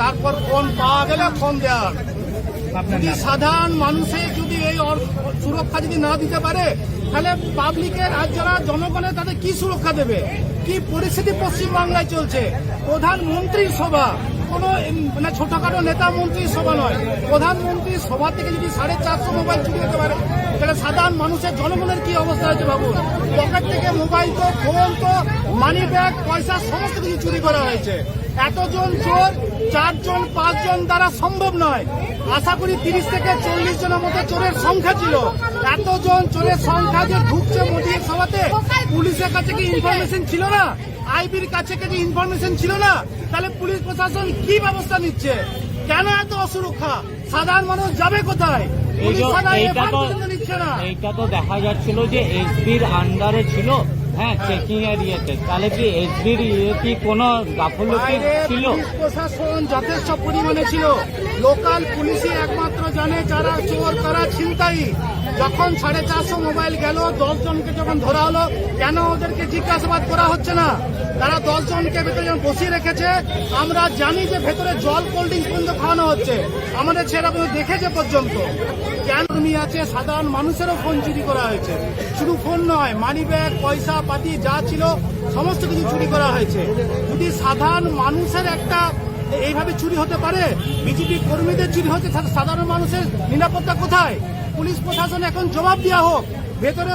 তারপর ফোন পাওয়া গেলে ফোন দেওয়া। যদি সাধারণ মানুষের যদি এই সুরক্ষা যদি না দিতে পারে, তাহলে পাবলিকের আর যারা জনগণের তাদের কি সুরক্ষা দেবে? কি পরিস্থিতি পশ্চিমবাংলায় চলছে? প্রধানমন্ত্রীর সভা, কোনো মানে ছোটখাটো নেতা মন্ত্রীর সভা নয়, প্রধানমন্ত্রীর সভা থেকে যদি 450 মোবাইল চুরি হতে পারে, তাহলে সাধারণ মানুষের জনগণের কি অবস্থা হয়েছে ভাবুন। পকেট থেকে মোবাইল তো, ফোন তো, মানি ব্যাগ, পয়সা সমস্ত কিছু চুরি করা হয়েছে। এতজন চোর 4 জন 5 জন দ্বারা সম্ভব নয়। আশা করি 30 থেকে 40 জনের মতো চোরের সংখ্যা ছিল। এতজন চোরের সংখ্যা যে ঢুকছে মোদির সভাতে, পুলিশের কাছে কি ইনফরমেশন ছিল না? আইবির কাছে কি ইনফরমেশন ছিল না? তাহলে পুলিশ প্রশাসন কি ব্যবস্থা নিচ্ছে? কেন এত অসুরক্ষা? সাধারণ মানুষ যাবে কোথায়? এইটা তো দেখা যাচ্ছিল যে এসবির আন্ডারে ছিল, হ্যাঁ, চেকিং এর ইয়েতে। তাহলে কি এসবির কি কোনো গাফলতি ছিল? প্রশাসন যথেষ্ট পরিমাণে ছিল। লোকাল পুলিশই একমাত্র জানে যারা চোর, তারা ছিনতাই। যখন 450 মোবাইল গেল, 10 জনকে যখন ধরা হলো, কেন ওদেরকে জিজ্ঞাসাবাদ করা হচ্ছে না? তারা 10 জনকে ভেতরে যখন বসিয়ে রেখেছে, আমরা জানি যে ভেতরে জল, কোল্ড ড্রিঙ্কস পর্যন্ত খাওয়ানো হচ্ছে। আমাদের ছেলেরা দেখেছে পর্যন্ত। কেন আছে সাধারণ মানুষেরও ফোন চুরি করা হয়েছে। শুধু ফোন নয়, মানি ব্যাগ, পয়সা পাতি যা ছিল সমস্ত কিছু চুরি করা হয়েছে। যদি সাধারণ মানুষের একটা এইভাবে চুরি হতে পারে, বিজেপি কর্মীদের চুরি হচ্ছে, সাধারণ মানুষের নিরাপত্তা কোথায়? পুলিশ প্রশাসন এখন জবাব দেওয়া হোক। ভেতরে